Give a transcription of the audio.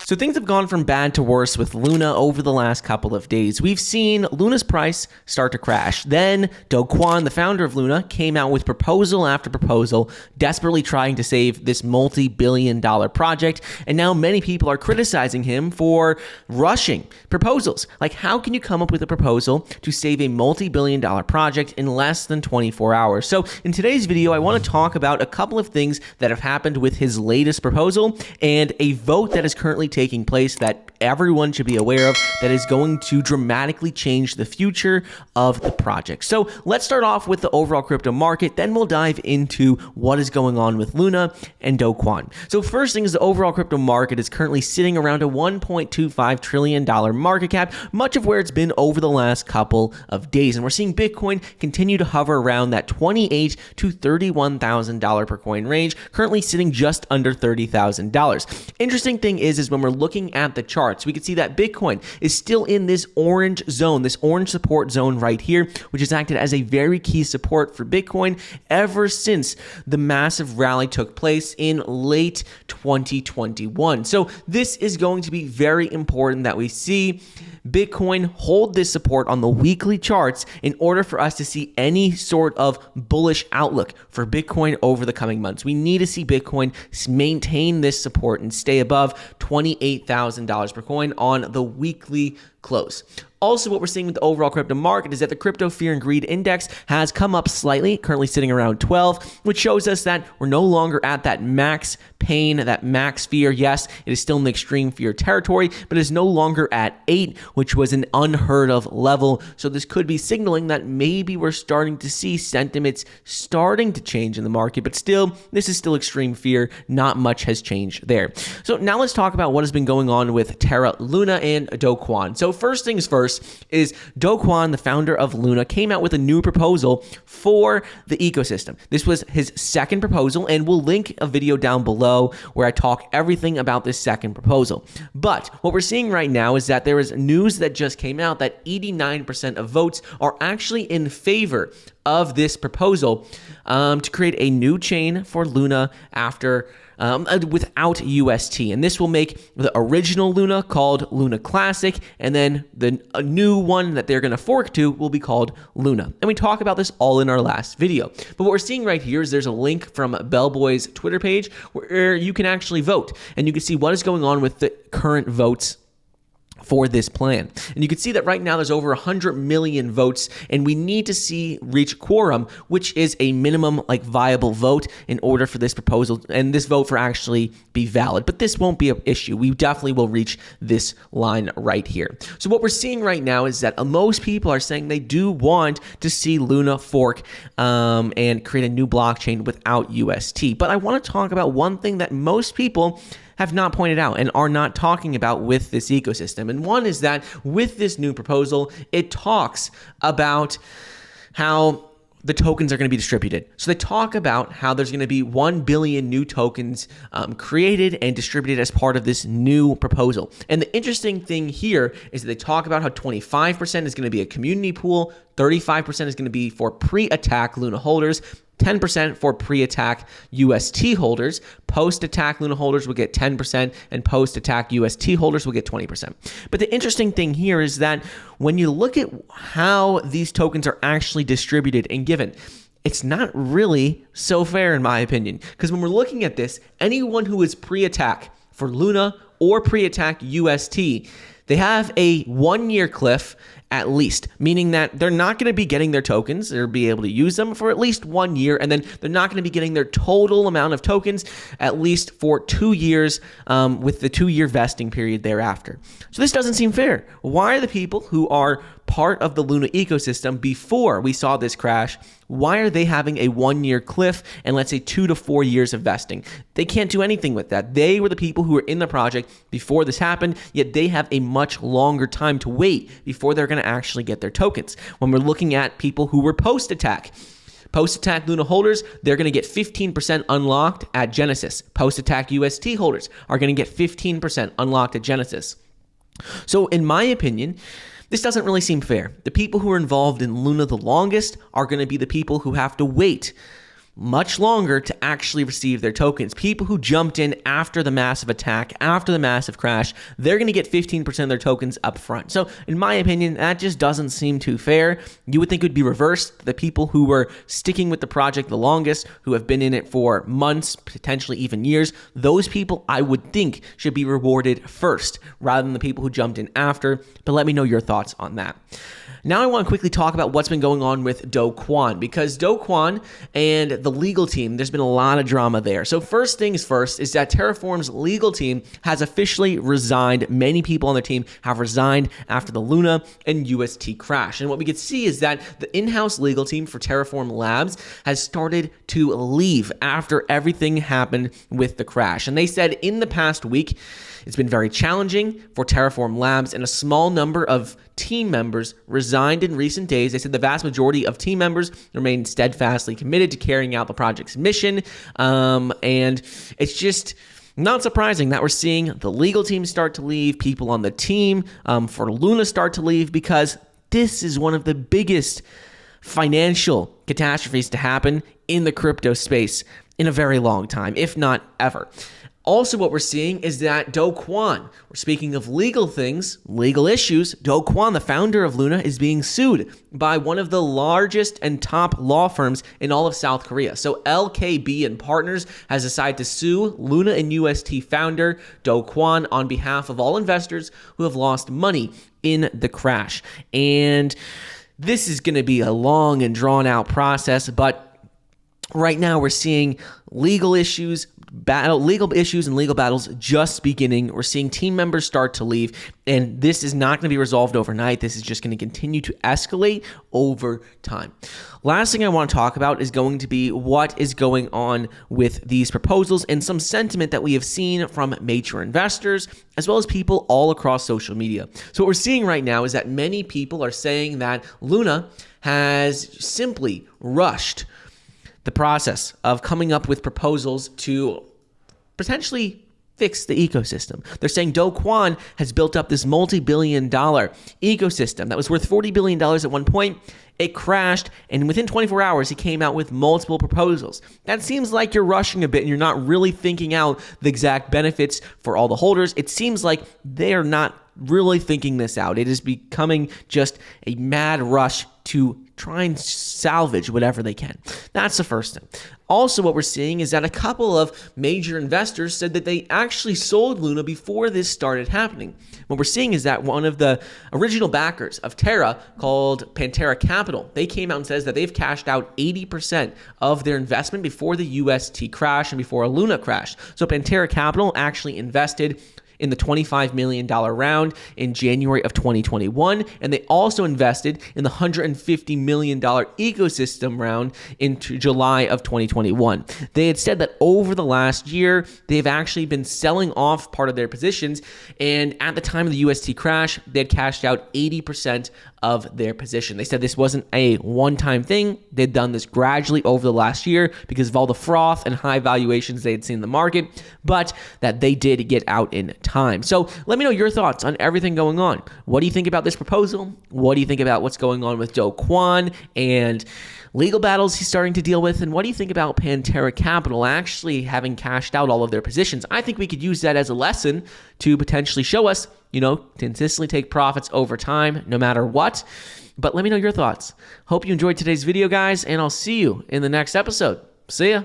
So things have gone from bad to worse with Luna over the last couple of days. We've seen Luna's price start to crash. Then Kwon, the founder of Luna, came out with proposal after proposal, desperately trying to save this multi-billion-dollar project. And now many people are criticizing him for rushing proposals. Like, how can you come up with a proposal to save a multi-billion-dollar project in less than 24 hours? So in today's video, I want to talk about a couple of things that have happened with his latest proposal and a vote that is currently taking place that everyone should be aware of that is going to dramatically change the future of the project. So let's start off with the overall crypto market, then we'll dive into what is going on with Luna and Kwon. So first thing is the overall crypto market is currently sitting around a $1.25 trillion market cap, much of where it's been over the last couple of days. And we're seeing Bitcoin continue to hover around that $28,000 to $31,000 per coin range, currently sitting just under $30,000. Interesting thing is when we're looking at the charts, we can see that Bitcoin is still in this orange zone, this orange support zone right here, which has acted as a very key support for Bitcoin ever since the massive rally took place in late 2021. So this is going to be very important that we see Bitcoin hold this support on the weekly charts in order for us to see any sort of bullish outlook for Bitcoin over the coming months. We need to see Bitcoin maintain this support and stay above $28,000 per coin on the weekly close. Also, what we're seeing with the overall crypto market is that the crypto fear and greed index has come up slightly, currently sitting around 12, which shows us that we're no longer at that max pain, that max fear. Yes, it is still in the extreme fear territory, but is no longer at 8, which was an unheard of level. So this could be signaling that maybe we're starting to see sentiments starting to change in the market, but still, this is still extreme fear. Not much has changed there. So now let's talk about what has been going on with Terra, Luna, and Kwon. So first things first is Kwon, the founder of Luna, came out with a new proposal for the ecosystem. This was his second proposal, and we'll link a video down below where I talk everything about this second proposal. But what we're seeing right now is that there is news that just came out that 89% of votes are actually in favor of this proposal to create a new chain for Luna after without UST. And this will make the original Luna called Luna Classic, and then a new one that they're going to fork to will be called Luna. And we talk about this all in our last video. But what we're seeing right here is there's a link from Bellboy's Twitter page where you can actually vote, and you can see what is going on with the current votes for this plan. And you can see that right now there's over 100 million votes, and we need to reach quorum, which is a minimum viable vote in order for this proposal and this vote for actually be valid. But this won't be an issue. We definitely will reach this line right here. So what we're seeing right now is that most people are saying they do want to see Luna fork and create a new blockchain without UST. But I want to talk about one thing that most people have not pointed out and are not talking about with this ecosystem. And one is that with this new proposal, it talks about how the tokens are going to be distributed. So they talk about how there's going to be 1 billion new tokens created and distributed as part of this new proposal. And the interesting thing here is that they talk about how 25% is going to be a community pool, 35% is going to be for pre-attack Luna holders, 10% for pre-attack UST holders. Post-attack Luna holders will get 10%, and post-attack UST holders will get 20%. But the interesting thing here is that when you look at how these tokens are actually distributed and given, it's not really so fair in my opinion. Because when we're looking at this, anyone who is pre-attack for Luna or pre-attack UST, they have a 1-year cliff at least, meaning that they're not going to be getting their tokens. They'll be able to use them for at least 1 year, and then they're not going to be getting their total amount of tokens at least for 2 years with the 2-year vesting period thereafter. So this doesn't seem fair. Why are the people who are part of the Luna ecosystem before we saw this crash, why are they having a 1-year cliff and let's say 2 to 4 years of vesting? They can't do anything with that. They were the people who were in the project before this happened, yet they have a much longer time to wait before they're going to actually get their tokens. When we're looking at people who were post-attack Luna holders, they're going to get 15% unlocked at Genesis. Post-attack UST holders are going to get 15% unlocked at Genesis. So in my opinion, this doesn't really seem fair. The people who are involved in Luna the longest are going to be the people who have to wait much longer to actually receive their tokens. People who jumped in after the massive attack, after the massive crash, they're going to get 15% of their tokens up front. So in my opinion, that just doesn't seem too fair. You would think it would be reversed. The people who were sticking with the project the longest, who have been in it for months, potentially even years, those people I would think should be rewarded first rather than the people who jumped in after. But let me know your thoughts on that. Now I want to quickly talk about what's been going on with Kwon, because Kwon and the legal team, there's been a lot of drama there. So first things first is that Terraform's legal team has officially resigned. Many people on their team have resigned after the Luna and UST crash. And what we could see is that the in-house legal team for Terraform Labs has started to leave after everything happened with the crash. And they said in the past week, it's been very challenging for Terraform Labs, and a small number of team members resigned in recent days. They said the vast majority of team members remain steadfastly committed to carrying out the project's mission, and it's just not surprising that we're seeing the legal team start to leave, people on the team for Luna start to leave, because this is one of the biggest financial catastrophes to happen in the crypto space in a very long time, if not ever. Also, what we're seeing is that Kwon, we're speaking of legal things, legal issues, Kwon, the founder of Luna, is being sued by one of the largest and top law firms in all of South Korea. So LKB and Partners has decided to sue Luna and UST founder Kwon on behalf of all investors who have lost money in the crash. And this is going to be a long and drawn out process, but right now we're seeing legal issues and legal battles just beginning. We're seeing team members start to leave, and this is not going to be resolved overnight. This is just going to continue to escalate over time. Last thing I want to talk about is going to be what is going on with these proposals and some sentiment that we have seen from major investors, as well as people all across social media. So what we're seeing right now is that many people are saying that Luna has simply rushed the process of coming up with proposals to potentially fix the ecosystem. They're saying Kwon has built up this multi-billion-dollar ecosystem that was worth $40 billion at one point. It crashed, and within 24 hours, he came out with multiple proposals. That seems like you're rushing a bit, and you're not really thinking out the exact benefits for all the holders. It seems like they're not really thinking this out. It is becoming just a mad rush to try and salvage whatever they can. That's the first thing. Also, what we're seeing is that a couple of major investors said that they actually sold Luna before this started happening. What we're seeing is that one of the original backers of Terra, called Pantera Capital, they came out and says that they've cashed out 80% of their investment before the UST crash and before a Luna crash. So Pantera Capital actually invested in the $25 million round in January of 2021, and they also invested in the $150 million ecosystem round in July of 2021. They had said that over the last year, they've actually been selling off part of their positions, and at the time of the UST crash, they had cashed out 80% of their position. They said this wasn't a one-time thing. They'd done this gradually over the last year because of all the froth and high valuations they had seen in the market, but that they did get out in time. So let me know your thoughts on everything going on. What do you think about this proposal? What do you think about what's going on with Kwon and legal battles he's starting to deal with? And what do you think about Pantera Capital actually having cashed out all of their positions? I think we could use that as a lesson to potentially show us, to consistently take profits over time, no matter what. But let me know your thoughts. Hope you enjoyed today's video, guys, and I'll see you in the next episode. See ya.